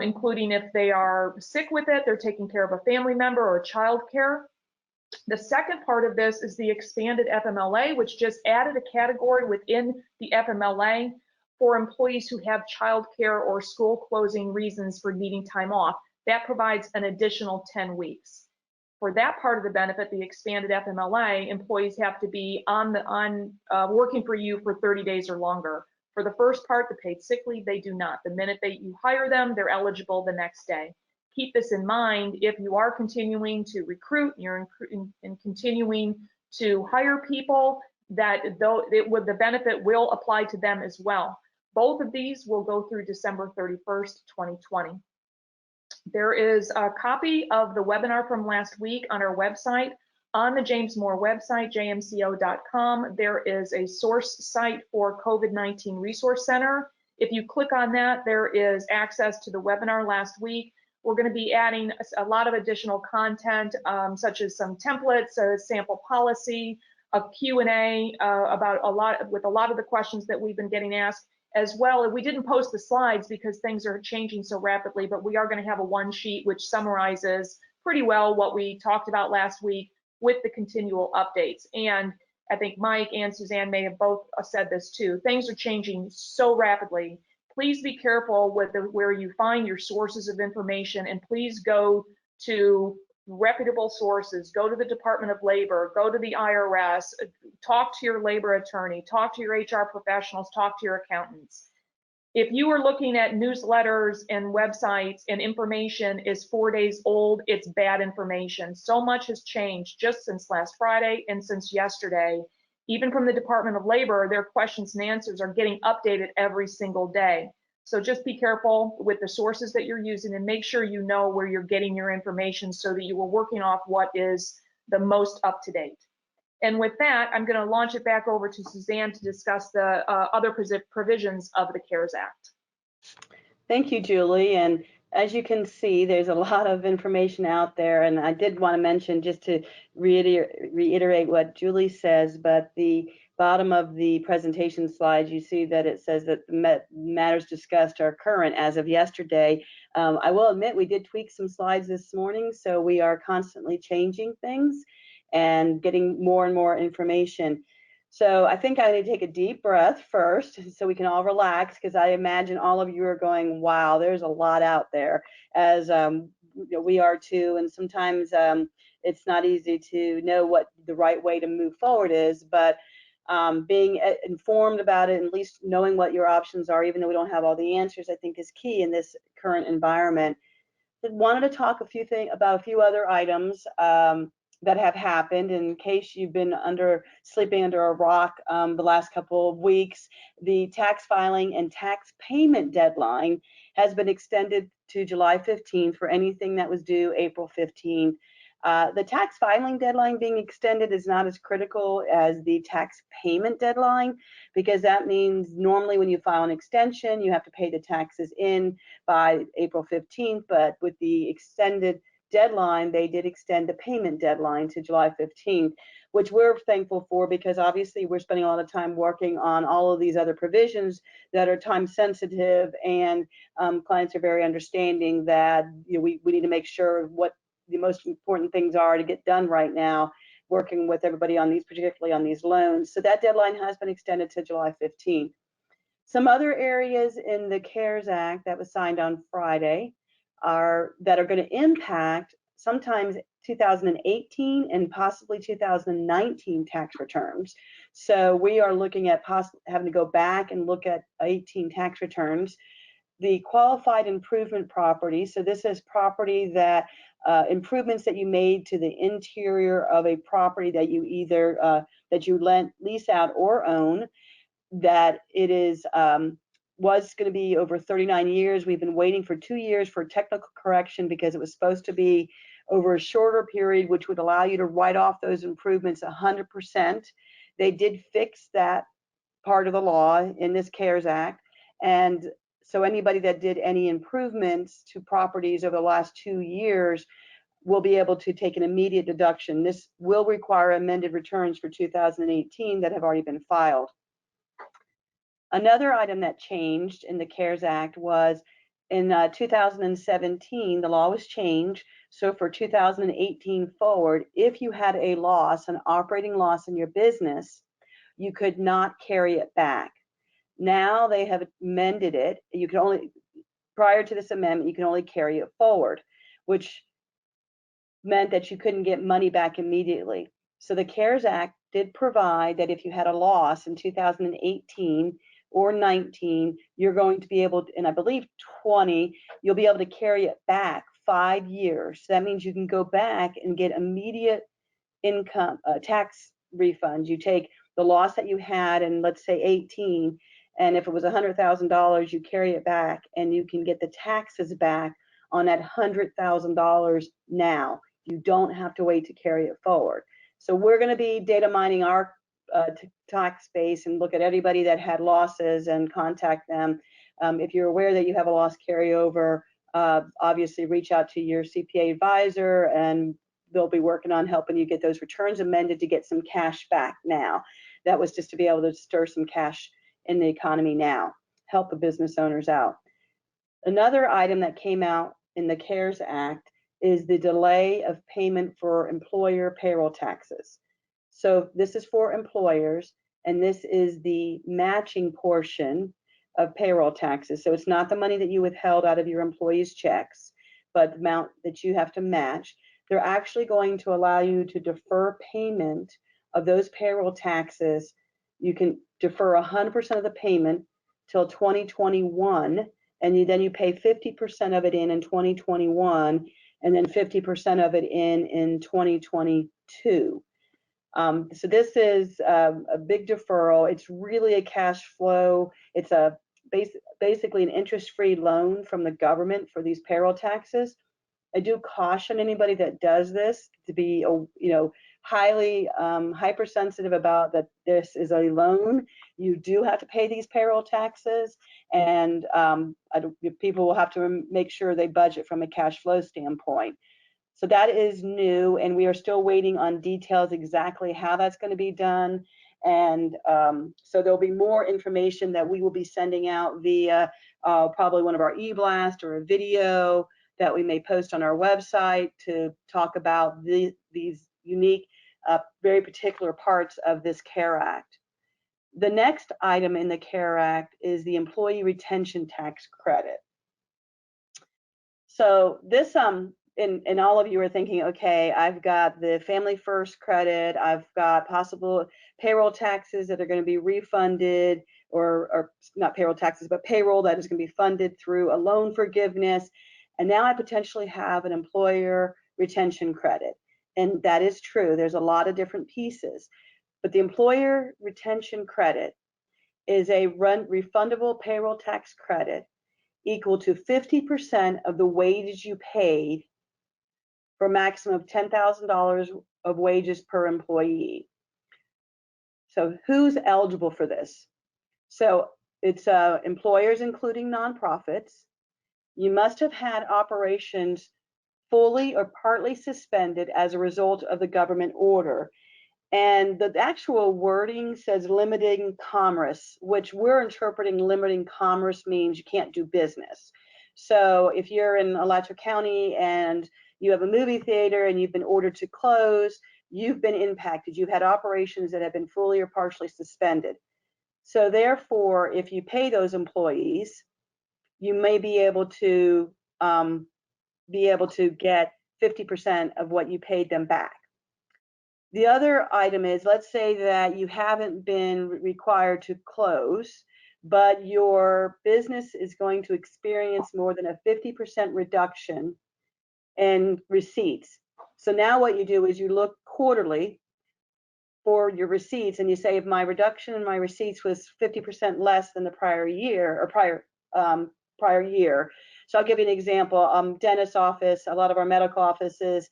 including if they are sick with it, they're taking care of a family member or child care. The second part of this is the expanded FMLA, which just added a category within the FMLA for employees who have child care or school closing reasons for needing time off. That provides an additional 10 weeks. For that part of the benefit, the expanded FMLA, employees have to be working for you for 30 days or longer. For the first part, the paid sick leave, they do not. The minute that you hire them, they're eligible the next day. Keep this in mind if you are continuing to recruit, you're continuing to hire people, that the benefit will apply to them as well. Both of these will go through December 31st, 2020. There is a copy of the webinar from last week on our website. On the James Moore website, jmco.com, there is a source site for COVID-19 Resource Center. If you click on that, there is access to the webinar last week. We're going to be adding a lot of additional content, such as some templates, a sample policy, a Q&A about a lot of the questions that we've been getting asked. As well, we didn't post the slides because things are changing so rapidly, but we are going to have a one sheet which summarizes pretty well what we talked about last week with the continual updates. And I think Mike and Suzanne may have both said this too. Things are changing so rapidly. Please be careful with where you find your sources of information, and please go to reputable sources. Go to the Department of Labor, go to the IRS, talk to your labor attorney, talk to your HR professionals, talk to your accountants. If you are looking at newsletters and websites and information is 4 days old, it's bad information. So much has changed just since last Friday and since yesterday. Even from the Department of Labor, their questions and answers are getting updated every single day. So just be careful with the sources that you're using and make sure you know where you're getting your information so that you are working off what is the most up to date. And with that, I'm going to launch it back over to Suzanne to discuss the other provisions of the CARES Act. Thank you, Julie. And as you can see, there's a lot of information out there. And I did want to mention, just to reiterate what Julie says, but the bottom of the presentation slides, you see that it says that the matters discussed are current as of yesterday. I will admit we did tweak some slides this morning, so we are constantly changing things and getting more and more information. So I think I need to take a deep breath first so we can all relax, because I imagine all of you are going, wow, there's a lot out there, as we are too. And sometimes it's not easy to know what the right way to move forward is, but being informed about it, and at least knowing what your options are, even though we don't have all the answers, I think is key in this current environment. I wanted to talk about a few other items that have happened. In case you've been sleeping under a rock the last couple of weeks, the tax filing and tax payment deadline has been extended to July 15th for anything that was due April 15th. The tax filing deadline being extended is not as critical as the tax payment deadline, because that means normally when you file an extension, you have to pay the taxes in by April 15th, but with the extended deadline, they did extend the payment deadline to July 15th, which we're thankful for, because obviously we're spending a lot of time working on all of these other provisions that are time sensitive, and clients are very understanding that we need to make sure what the most important things are to get done right now, working with everybody on these, particularly on these loans. So that deadline has been extended to July 15th. Some other areas in the CARES Act that was signed on Friday that are going to impact sometimes 2018 and possibly 2019 tax returns. So we are looking at having to go back and look at 18 tax returns. The qualified improvement property, so this is property that improvements that you made to the interior of a property that you either lease out or own, that it is was going to be over 39 years. We've been waiting for 2 years for technical correction because it was supposed to be over a shorter period, which would allow you to write off those improvements 100%. They did fix that part of the law in this CARES Act, and so anybody that did any improvements to properties over the last 2 years will be able to take an immediate deduction. This will require amended returns for 2018 that have already been filed. Another item that changed in the CARES Act was in 2017, the law was changed. So for 2018 forward, if you had a loss, an operating loss in your business, you could not carry it back. Now they have amended it. You can only, prior to this amendment, you can only carry it forward, which meant that you couldn't get money back immediately. So the CARES Act did provide that if you had a loss in 2018 or 19, you're going to be able to, and I believe 20, you'll be able to carry it back 5 years. So that means you can go back and get immediate income tax refunds. You take the loss that you had in, let's say, 18, and if it was $100,000, you carry it back and you can get the taxes back on that $100,000 now. You don't have to wait to carry it forward. So we're going to be data mining our tax base and look at everybody that had losses and contact them. If you're aware that you have a loss carryover, obviously reach out to your CPA advisor and they'll be working on helping you get those returns amended to get some cash back now. That was just to be able to stir some cash in the economy now, help the business owners out. Another item that came out in the CARES Act is the delay of payment for employer payroll taxes. So this is for employers, and this is the matching portion of payroll taxes. So it's not the money that you withheld out of your employees' checks, but the amount that you have to match. They're actually going to allow you to defer payment of those payroll taxes. You can defer 100% of the payment till 2021, and then you pay 50% of it in 2021, and then 50% of it in 2022. So this is a big deferral. It's really a cash flow. It's basically an interest-free loan from the government for these payroll taxes. I do caution anybody that does this to be, highly hypersensitive about that. This is a loan. You do have to pay these payroll taxes, and people will have to make sure they budget from a cash flow standpoint. So that is new, and we are still waiting on details exactly how that's going to be done. And so there'll be more information that we will be sending out via probably one of our e-blasts or a video that we may post on our website to talk about these unique, very particular parts of this CARE Act. The next item in the CARE Act is the Employee Retention Tax Credit. So this, and all of you are thinking, okay, I've got the Family First credit, I've got possible payroll taxes that are going to be refunded, or not payroll taxes, but payroll that is going to be funded through a loan forgiveness. And now I potentially have an employer retention credit. And that is true. There's a lot of different pieces. But the employer retention credit is a refundable payroll tax credit equal to 50% of the wages you paid for a maximum of $10,000 of wages per employee. So who's eligible for this? So it's employers, including nonprofits. You must have had operations fully or partly suspended as a result of the government order. And the actual wording says limiting commerce, which we're interpreting limiting commerce means you can't do business. So if you're in Alachua County and you have a movie theater and you've been ordered to close, you've been impacted. You've had operations that have been fully or partially suspended. So therefore, if you pay those employees, you may be able to get 50% of what you paid them back. The other item is, let's say that you haven't been required to close, but your business is going to experience more than a 50% reduction in receipts. So now what you do is you look quarterly for your receipts and you say, if my reduction in my receipts was 50% less than the prior year or prior year. So I'll give you an example. Dentist office, a lot of our medical offices,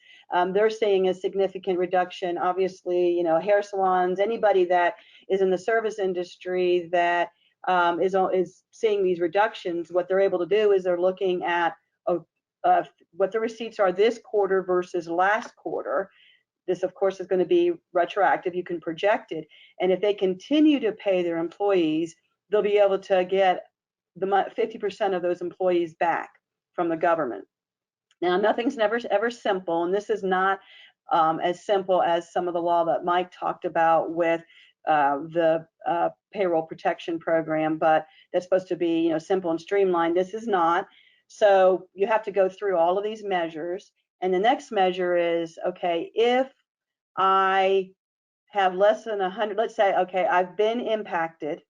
they're seeing a significant reduction. Obviously, hair salons, anybody that is in the service industry that is seeing these reductions, what they're able to do is they're looking at what the receipts are this quarter versus last quarter. This, of course, is going to be retroactive. You can project it. And if they continue to pay their employees, they'll be able to get the 50% of those employees back from the government. Now, nothing's ever simple, and this is not as simple as some of the law that Mike talked about with the Payroll Protection Program, but that's supposed to be, simple and streamlined. This is not. So you have to go through all of these measures. And the next measure is, okay, if I have less than 100, let's say, okay, I've been impacted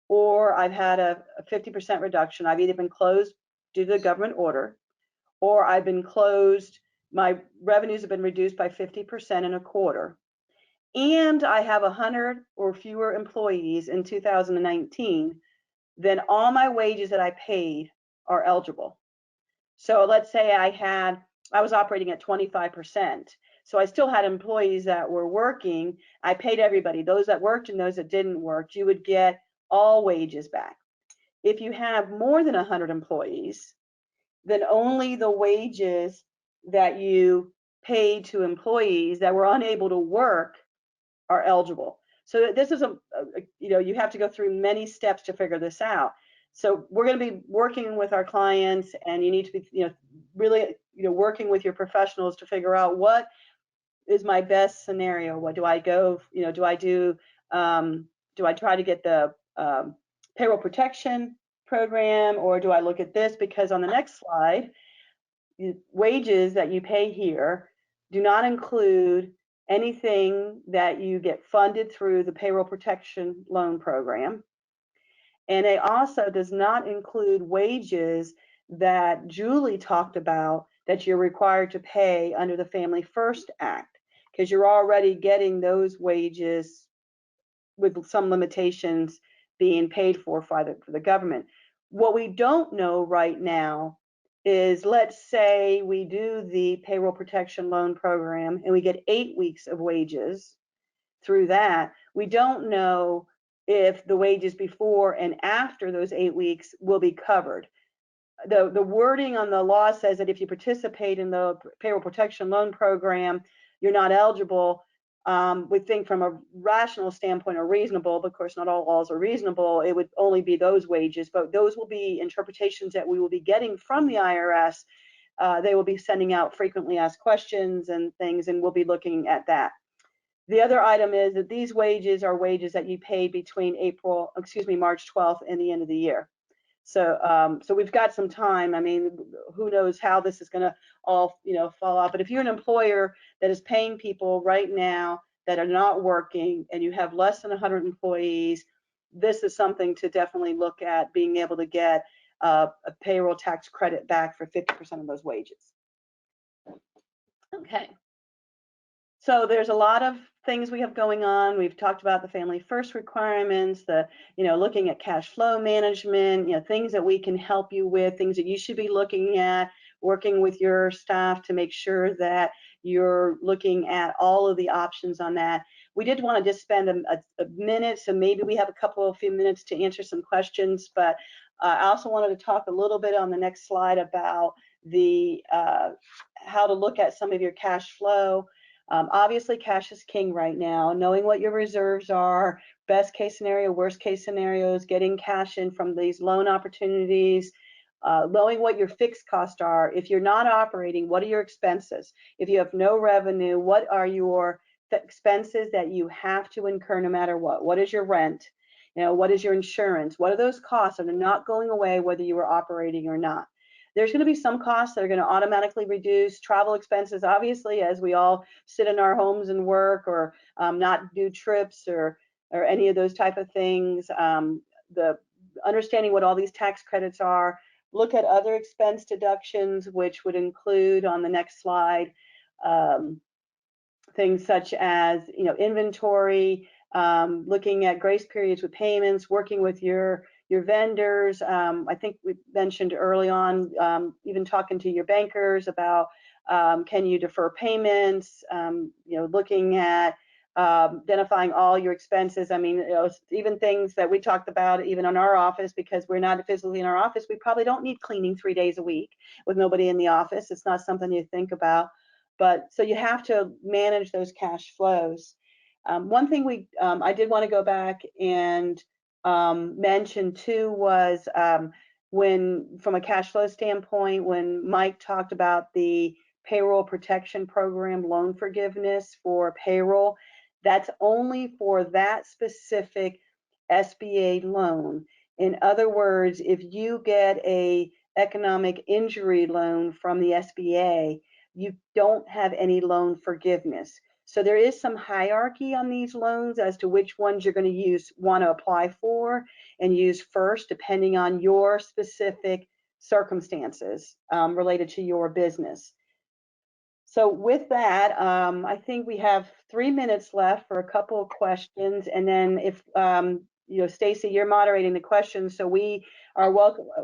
or I've had a 50% reduction. I've either been closed due to the government order, or I've been closed, my revenues have been reduced by 50% in a quarter, and I have 100 or fewer employees in 2019, then all my wages that I paid are eligible. So let's say I was operating at 25%. So I still had employees that were working. I paid everybody, those that worked and those that didn't work. You would get all wages back. If you have more than 100 employees, then only the wages that you paid to employees that were unable to work are eligible. So this is you have to go through many steps to figure this out. So we're going to be working with our clients, and you need to be, really, working with your professionals to figure out what is my best scenario. What do I go? Do I try to get the payroll protection program, or do I look at this? Because on the next slide, wages that you pay here do not include anything that you get funded through the payroll protection loan program. And it also does not include wages that Julie talked about that you're required to pay under the Family First Act, because you're already getting those wages with some limitations being paid for the government. What we don't know right now is, let's say we do the payroll protection loan program and we get 8 weeks of wages through that. We don't know if the wages before and after those 8 weeks will be covered. The wording on the law says that if you participate in the payroll protection loan program, you're not eligible. We think from a rational standpoint are reasonable, but of course not all laws are reasonable. It would only be those wages, but those will be interpretations that we will be getting from the IRS. They will be sending out frequently asked questions and things, and we'll be looking at that. The other item is that these wages are wages that you pay between March 12th and the end of the year. So we've got some time. I mean, who knows how this is going to all, fall off. But if you're an employer that is paying people right now that are not working and you have less than 100 employees, this is something to definitely look at, being able to get a payroll tax credit back for 50% of those wages. Okay. So there's a lot of things we have going on. We've talked about the family first requirements, looking at cash flow management, things that we can help you with, things that you should be looking at, working with your staff to make sure that you're looking at all of the options on that. We did want to just spend a minute, so maybe we have a few minutes to answer some questions, but I also wanted to talk a little bit on the next slide about the how to look at some of your cash flow. Obviously, cash is king right now. Knowing what your reserves are, best case scenario, worst case scenarios, getting cash in from these loan opportunities, knowing what your fixed costs are. If you're not operating, what are your expenses? If you have no revenue, what are your expenses that you have to incur no matter what? What is your rent? What is your insurance? What are those costs? And they're not going away whether you are operating or not. There's going to be some costs that are going to automatically reduce. Travel expenses, obviously, as we all sit in our homes and work, or not do trips or any of those type of things. The understanding what all these tax credits are. Look at other expense deductions, which would include, on the next slide, things such as inventory, looking at grace periods with payments, working with your vendors. I think we mentioned early on, even talking to your bankers about can you defer payments, looking at identifying all your expenses. I mean, even things that we talked about even on our office, because we're not physically in our office, we probably don't need cleaning 3 days a week with nobody in the office. It's not something you think about. But so you have to manage those cash flows. One thing I did want to go back and mention too was when, from a cash flow standpoint, when Mike talked about the payroll protection program loan forgiveness for payroll, that's only for that specific SBA loan. In other words, if you get a economic injury loan from the SBA, you don't have any loan forgiveness. So there is some hierarchy on these loans as to which ones you're going to want to apply for and use first, depending on your specific circumstances related to your business. So with that, I think we have 3 minutes left for a couple of questions, and then if Stacy, you're moderating the questions, so we are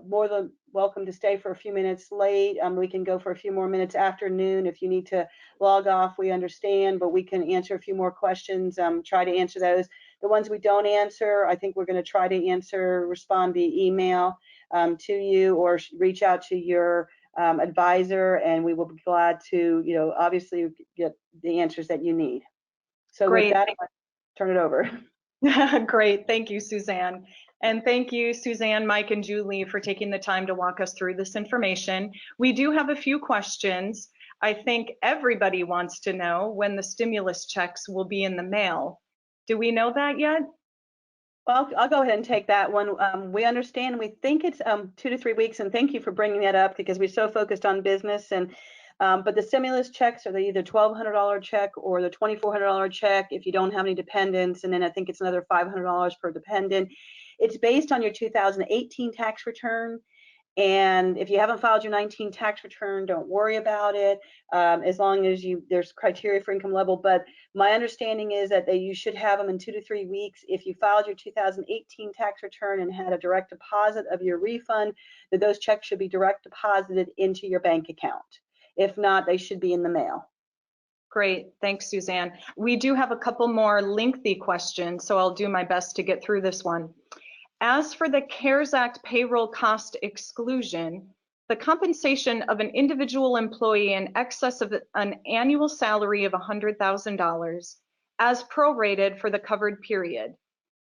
more than welcome to stay for a few minutes late. We can go for a few more minutes after noon. If you need to log off, we understand, but we can answer a few more questions, try to answer those. The ones we don't answer, I think we're going to try to respond via email to you, or reach out to your advisor, and we will be glad to, obviously get the answers that you need. So Great. With that, I'll turn it over. Great. Thank you, Suzanne. And thank you, Suzanne, Mike, and Julie, for taking the time to walk us through this information. We do have a few questions. I think everybody wants to know when the stimulus checks will be in the mail. Do we know that yet? Well, I'll go ahead and take that one. We understand, we think it's 2 to 3 weeks, and thank you for bringing that up, because we're so focused on business. And but the stimulus checks are either $1,200 check or the $2,400 check if you don't have any dependents, and then I think it's another $500 per dependent. It's based on your 2018 tax return, And if you haven't filed your 19 tax return, don't worry about it, as long as there's criteria for income level. But my understanding is that you should have them in 2 to 3 weeks. If you filed your 2018 tax return and had a direct deposit of your refund, that those checks should be direct deposited into your bank account. If not, they should be in the mail. Great, thanks, Suzanne. We do have a couple more lengthy questions, so I'll do my best to get through this one. As for the CARES Act payroll cost exclusion, the compensation of an individual employee in excess of an annual salary of $100,000 as prorated for the covered period.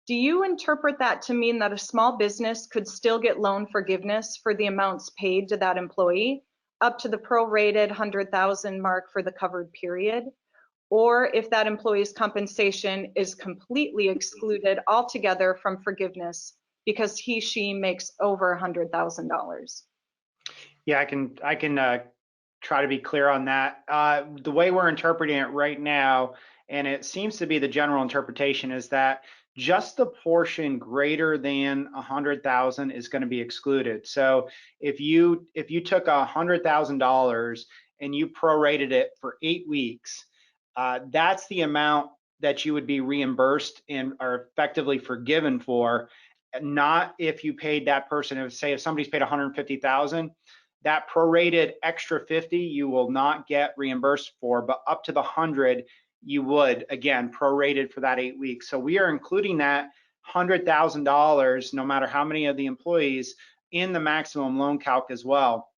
Do you interpret that to mean that a small business could still get loan forgiveness for the amounts paid to that employee up to the prorated $100,000 mark for the covered period? Or if that employee's compensation is completely excluded altogether from forgiveness because she makes over $100,000? Yeah, I can try to be clear on that. The way we're interpreting it right now, and it seems to be the general interpretation, is that just the portion greater than 100,000 is going to be excluded. So if you took $100,000 and you prorated it for 8 weeks, that's the amount that you would be reimbursed and are effectively forgiven for. Not if you paid that person, if somebody's paid 150,000, that prorated extra 50 you will not get reimbursed for, but up to the 100 you would, again, prorated for that 8 weeks. So we are including that $100,000, no matter how many of the employees, in the maximum loan calc as well.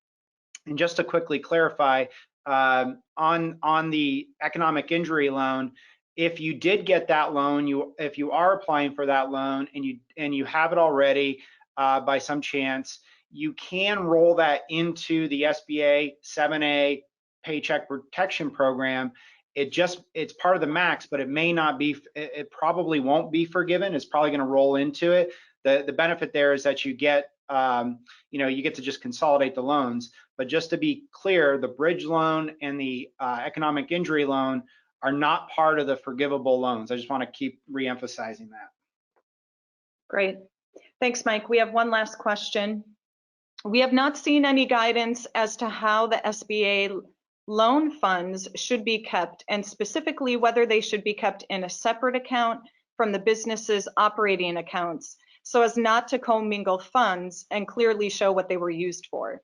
And just to quickly clarify, on the economic injury loan, if you did get that loan, if you are applying for that loan and you have it already by some chance, you can roll that into the SBA 7A Paycheck Protection Program. It's part of the max, but it may not be. It probably won't be forgiven. It's probably going to roll into it. The benefit there is that you get you get to just consolidate the loans. But just to be clear, the bridge loan and the economic injury loan are not part of the forgivable loans. I just want to keep re-emphasizing that. Great. Thanks, Mike. We have one last question. We have not seen any guidance as to how the SBA loan funds should be kept, and specifically whether they should be kept in a separate account from the business's operating accounts, so as not to commingle funds and clearly show what they were used for.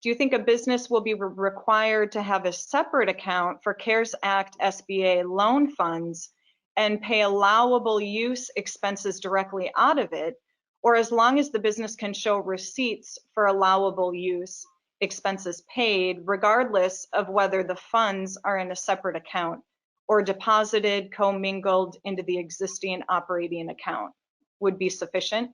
Do you think a business will be required to have a separate account for CARES Act SBA loan funds and pay allowable use expenses directly out of it, or as long as the business can show receipts for allowable use expenses paid, regardless of whether the funds are in a separate account or deposited, commingled into the existing operating account, would be sufficient?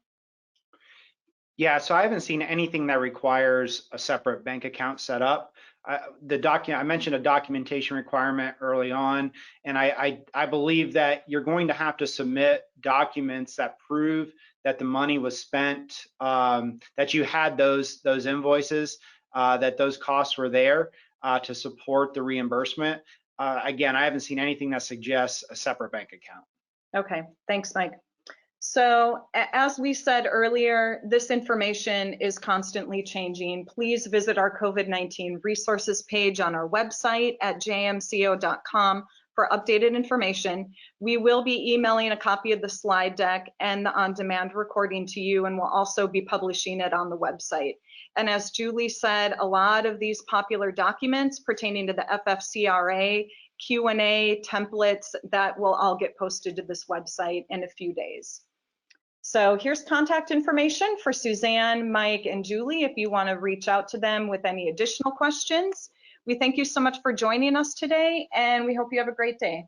Yeah, so I haven't seen anything that requires a separate bank account set up. I mentioned a documentation requirement early on, and I believe that you're going to have to submit documents that prove that the money was spent, that you had those invoices, that those costs were there to support the reimbursement. Again, I haven't seen anything that suggests a separate bank account. Okay, thanks, Mike. So as we said earlier, this information is constantly changing. Please visit our COVID-19 resources page on our website at jmco.com for updated information. We will be emailing a copy of the slide deck and the on-demand recording to you, and we'll also be publishing it on the website. And as Julie said, a lot of these popular documents pertaining to the FFCRA, Q&A, templates, that will all get posted to this website in a few days. So here's contact information for Suzanne, Mike, and Julie if you want to reach out to them with any additional questions. We thank you so much for joining us today, and we hope you have a great day.